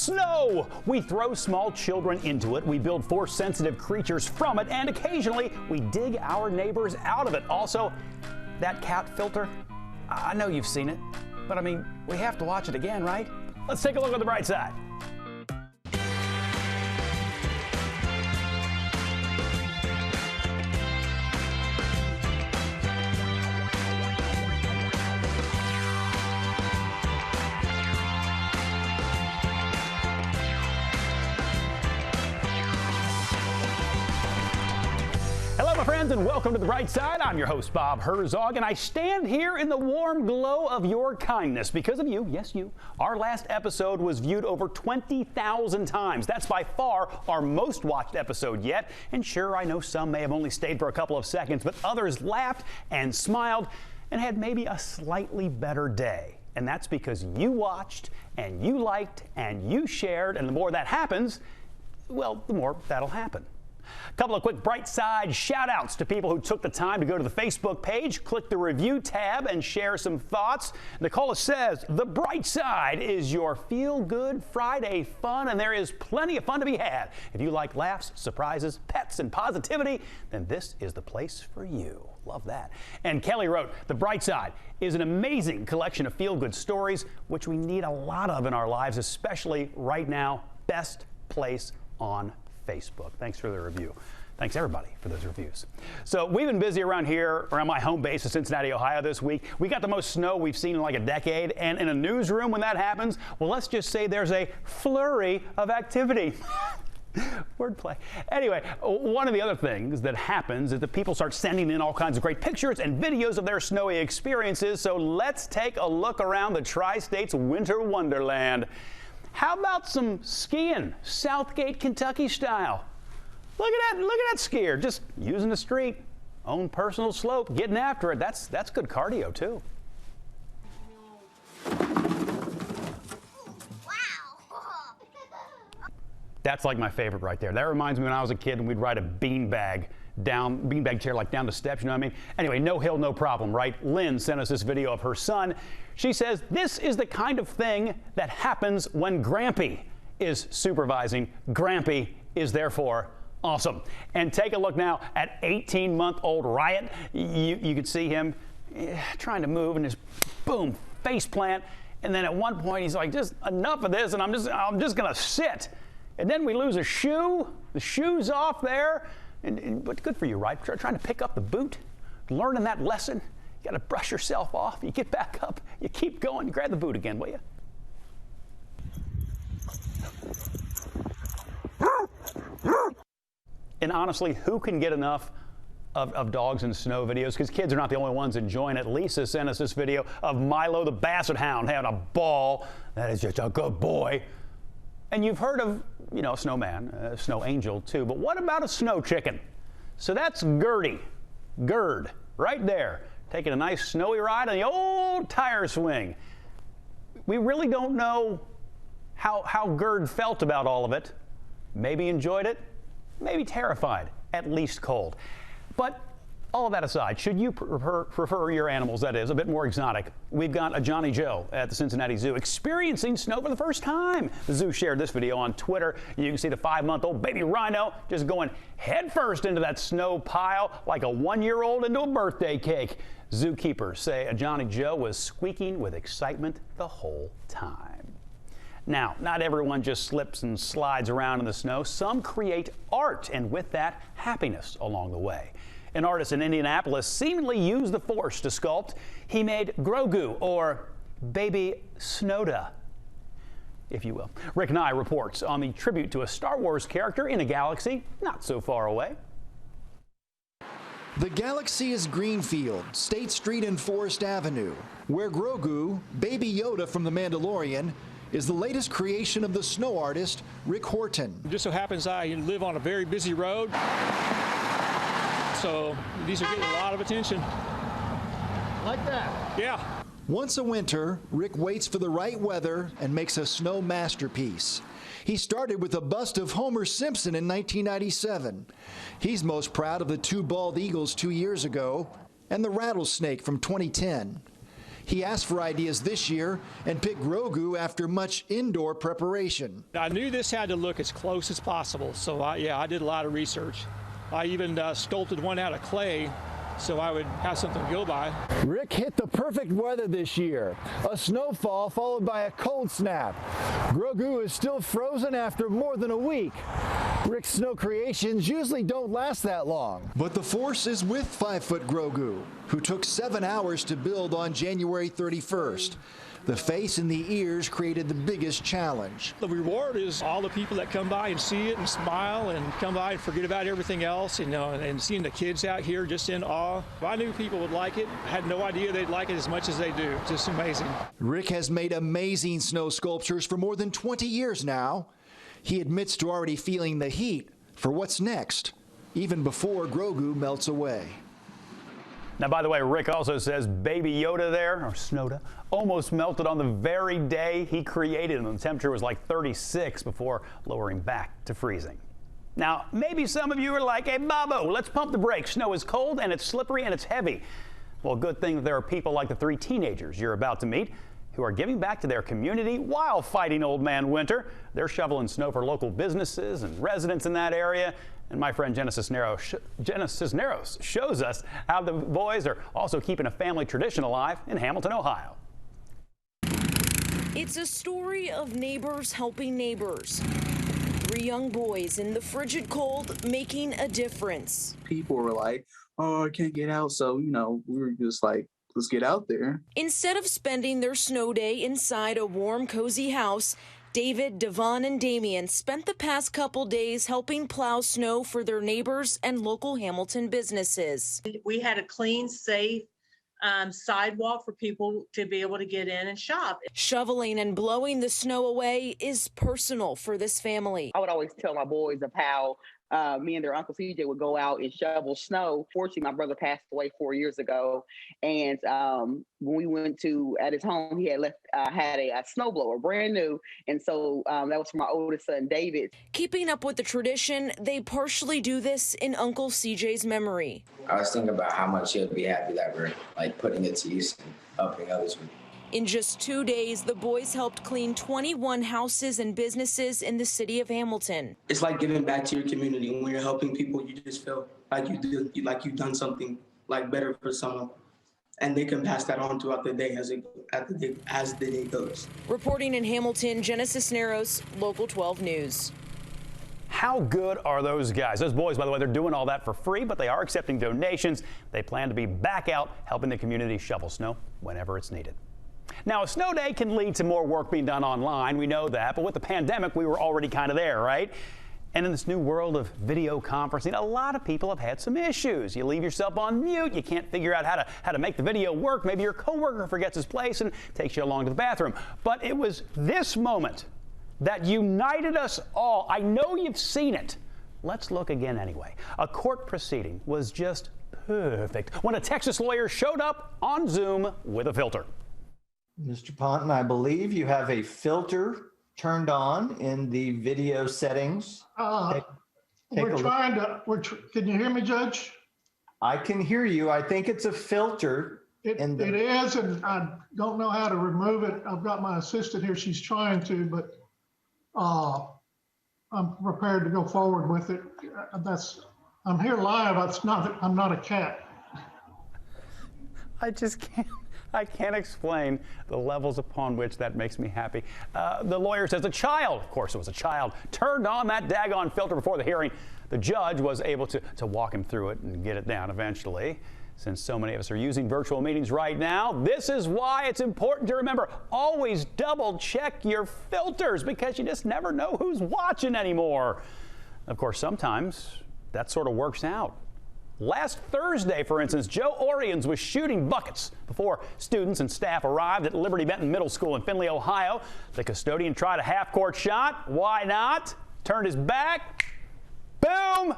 Snow! We throw small children into it, we build Force-sensitive creatures from it, and occasionally we dig our neighbors out of it. Also, that cat filter, I know you've seen it, but I mean, we have to watch it again, right? Let's take a look at the bright side. Hello, my friends, and welcome to The Bright Side. I'm your host, Bob Herzog, and I stand here in the warm glow of your kindness because of you, yes, you. Our last episode was viewed over 20,000 times. That's by far our most watched episode yet. And sure, I know some may have only stayed for a couple of seconds, but others laughed and smiled and had maybe a slightly better day. And that's because you watched, and you liked, and you shared, and the more that happens, well, the more that'll happen. A couple of quick bright side shout outs to people who took the time to go to the Facebook page, click the review tab, and share some thoughts. Nicola says, the bright side is your feel good Friday fun, and there is plenty of fun to be had. If you like laughs, surprises, pets, and positivity, then this is the place for you. Love that. And Kelly wrote, the bright side is an amazing collection of feel good stories, which we need a lot of in our lives, especially right now. Best place on Facebook. Thanks for the review. Thanks everybody for those reviews. So we've been busy around here, around my home base of Cincinnati, Ohio this week. We got the most snow we've seen in like a decade, and in a newsroom when that happens, well, let's just say there's a flurry of activity. Wordplay. Anyway, one of the other things that happens is that people start sending in all kinds of great pictures and videos of their snowy experiences. So let's take a look around the Tri-State's winter wonderland. How about some skiing, Southgate, Kentucky style? Look at that skier, just using the street, own personal slope, getting after it. That's good cardio too. Wow. That's like my favorite right there. That reminds me when I was a kid and we'd ride a beanbag chair like down the steps, you know what I mean? Anyway, no hill, no problem, right? Lynn sent us this video of her son. She says, this is the kind of thing that happens when Grampy is supervising. Grampy is therefore awesome. And take a look now at 18-month-old Riot. You could see him trying to move and just boom, face plant. And then at one point he's like, just enough of this, and I'm just gonna sit. And then we lose a shoe. The shoe's off there. But good for you, right? Trying to pick up the boot, learning that lesson. You got to brush yourself off. You get back up. You keep going. You grab the boot again, will you? And honestly, who can get enough of dogs and snow videos? Because kids are not the only ones enjoying it. Lisa sent us this video of Milo the Basset Hound having a ball. That is just a good boy. And you've heard of, you know, snowman, snow angel too, but what about a snow chicken? So that's Gertie, Gerd, right there, taking a nice snowy ride on the old tire swing. We really don't know how Gerd felt about all of it. Maybe enjoyed it, maybe terrified, at least cold. But all of that aside, should you prefer your animals, that is, a bit more exotic? We've got a Johnny Joe at the Cincinnati Zoo experiencing snow for the first time. The zoo shared this video on Twitter. You can see the 5-month-old baby rhino just going headfirst into that snow pile like a 1-year-old into a birthday cake. Zookeepers say a Johnny Joe was squeaking with excitement the whole time. Now, not everyone just slips and slides around in the snow. Some create art, and with that, happiness along the way. An artist in Indianapolis seemingly used the force to sculpt. He made Grogu, or Baby Snowda, if you will. Rick Nye reports on the tribute to a Star Wars character in a galaxy not so far away. The galaxy is Greenfield, State Street and Forest Avenue, where Grogu, Baby Yoda from The Mandalorian, is the latest creation of the snow artist Rick Horton. It just so happens I live on a very busy road. So these are getting a lot of attention. Like that? Yeah. Once a winter, Rick waits for the right weather and makes a snow masterpiece. He started with a bust of Homer Simpson in 1997. He's most proud of the 2 bald eagles 2 years ago and the rattlesnake from 2010. He asked for ideas this year and picked Grogu after much indoor preparation. I knew this had to look as close as possible, so I did a lot of research. I even sculpted one out of clay so I would have something to go by. Rick hit the perfect weather this year. A snowfall followed by a cold snap. Grogu is still frozen after more than a week. Rick's snow creations usually don't last that long. But the force is with 5-foot Grogu, who took 7 hours to build on January 31st. The face and the ears created the biggest challenge. The reward is all the people that come by and see it and smile and come by and forget about everything else, and seeing the kids out here just in awe. I knew people would like it. I had no idea they'd like it as much as they do. It's just amazing. Rick has made amazing snow sculptures for more than 20 years now. He admits to already feeling the heat for what's next, even before Grogu melts away. Now, by the way, Rick also says Baby Yoda there, or Snowda, almost melted on the very day he created him. The temperature was like 36 before lowering back to freezing. Now, maybe some of you are like, hey, Bobo, let's pump the brakes. Snow is cold and it's slippery and it's heavy. Well, good thing that there are people like the 3 teenagers you're about to meet who are giving back to their community while fighting Old Man Winter. They're shoveling snow for local businesses and residents in that area. And my friend Jenna Cisneros shows us how the boys are also keeping a family tradition alive in Hamilton, Ohio. It's a story of neighbors helping neighbors. 3 young boys in the frigid cold making a difference. People were like, oh, I can't get out. So, we were just like, let's get out there. Instead of spending their snow day inside a warm, cozy house, David, Devon, and Damien spent the past couple days helping plow snow for their neighbors and local Hamilton businesses. We had a clean, safe sidewalk for people to be able to get in and shop. Shoveling and blowing the snow away is personal for this family. I would always tell my boys of how me and their Uncle CJ would go out and shovel snow. Fortunately, my brother passed away 4 years ago. And when we went at his home, he had had a snowblower, brand new. And so that was for my oldest son, David. Keeping up with the tradition, they partially do this in Uncle CJ's memory. I was thinking about how much he'll be happy that we're putting it to use and helping others with. In just 2 days, the boys helped clean 21 houses and businesses in the city of Hamilton. It's like giving back to your community. When you're helping people, you just feel like you've done something better for someone. And they can pass that on throughout the day as the day goes. Reporting in Hamilton, Jenna Cisneros, Local 12 News. How good are those guys? Those boys, by the way, they're doing all that for free, but they are accepting donations. They plan to be back out helping the community shovel snow whenever it's needed. Now, a snow day can lead to more work being done online. We know that. But with the pandemic, we were already kind of there, right? And in this new world of video conferencing, a lot of people have had some issues. You leave yourself on mute. You can't figure out how to make the video work. Maybe your coworker forgets his place and takes you along to the bathroom. But it was this moment that united us all. I know you've seen it. Let's look again anyway. A court proceeding was just perfect when a Texas lawyer showed up on Zoom with a filter. Mr. Ponton, I believe you have a filter turned on in the video settings. Can you hear me, Judge? I can hear you. I think it's a filter. It is, and I don't know how to remove it. I've got my assistant here. She's trying to, but I'm prepared to go forward with it. I'm here live. I'm not a cat. I can't explain the levels upon which that makes me happy. The lawyer says a child, of course it was a child, turned on that daggone filter before the hearing. The judge was able to walk him through it and get it down eventually. Since so many of us are using virtual meetings right now, this is why it's important to remember, always double check your filters because you just never know who's watching anymore. Of course, sometimes that sort of works out. Last Thursday, for instance, Joe Orions was shooting buckets before students and staff arrived at Liberty Benton Middle School in Findlay, Ohio. The custodian tried a half-court shot. Why not? Turned his back. Boom!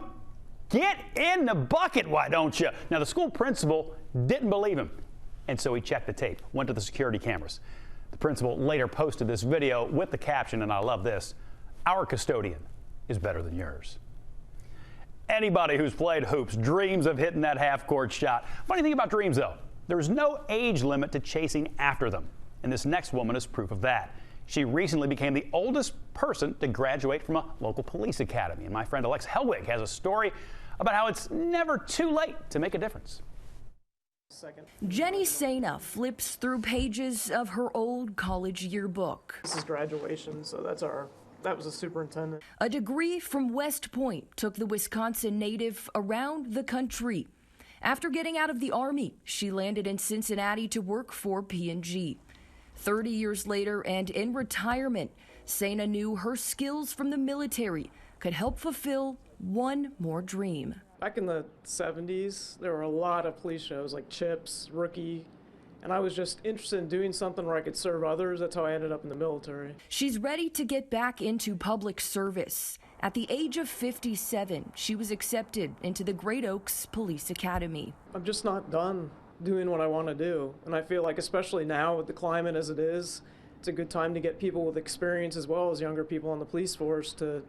Get in the bucket, why don't you? Now, the school principal didn't believe him, and so he checked the tape, went to the security cameras. The principal later posted this video with the caption, and I love this, "Our custodian is better than yours." Anybody who's played hoops dreams of hitting that half-court shot. Funny thing about dreams, though, There's no age limit to chasing after them, and this next woman is proof of that. She recently became the oldest person to graduate from a local police academy, and my friend Alexa Helwig has a story about how it's never too late to make a difference. Jenny Sena flips through pages of her old college yearbook. This is graduation, so that was a superintendent. A degree from West Point took the Wisconsin native around the country. After getting out of the Army, she landed in Cincinnati to work for P&G. 30 years later and in retirement, Sena knew her skills from the military could help fulfill one more dream. Back in the 70s, there were a lot of police shows like Chips, Rookie, and I was just interested in doing something where I could serve others. That's how I ended up in the military. She's ready to get back into public service. At the age of 57, she was accepted into the Great Oaks Police Academy. I'm just not done doing what I want to do, and I feel like especially now with the climate as it is, it's a good time to get people with experience as well as younger people on the police force to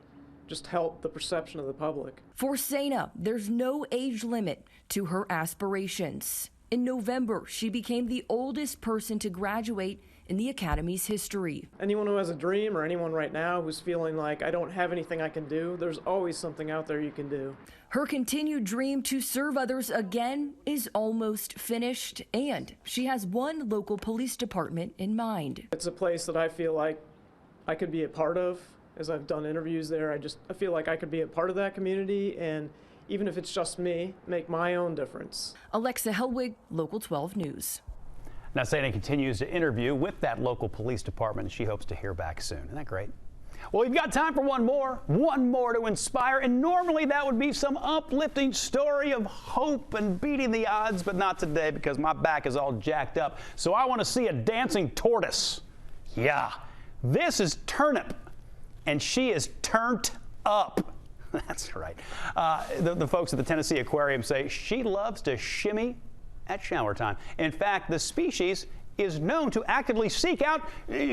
just help the perception of the public. For Sena, there's no age limit to her aspirations. In November, she became the oldest person to graduate in the Academy's history. Anyone who has a dream or anyone right now who's feeling like I don't have anything I can do, there's always something out there you can do. Her continued dream to serve others again is almost finished, and she has one local police department in mind. It's a place that I feel like I could be a part of. As I've done interviews there, I feel like I could be a part of that community, and even if it's just me, make my own difference. Alexa Helwig, Local 12 News. Now, Sena continues to interview with that local police department, and she hopes to hear back soon. Isn't that great? Well, we've got time for one more to inspire, and normally that would be some uplifting story of hope and beating the odds, but not today because my back is all jacked up. So I want to see a dancing tortoise. Yeah, this is Turnip, and she is turned up. That's right. The folks at the Tennessee Aquarium say she loves to shimmy at shower time. In fact, the species is known to actively seek out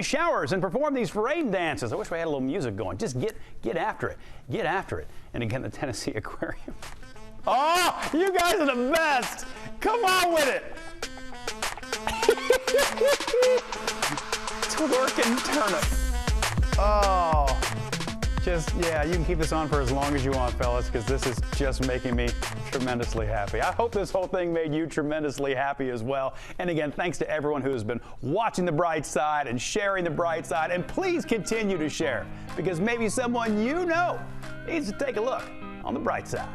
showers and perform these rain dances. I wish we had a little music going. Just get after it. Get after it. And again, the Tennessee Aquarium. Oh, you guys are the best. Come on with it. Twerking Turnip. Oh, yeah, you can keep this on for as long as you want, fellas, because this is just making me tremendously happy. I hope this whole thing made you tremendously happy as well. And again, thanks to everyone who has been watching The Bright Side and sharing The Bright Side. And please continue to share, because maybe someone you know needs to take a look on The Bright Side.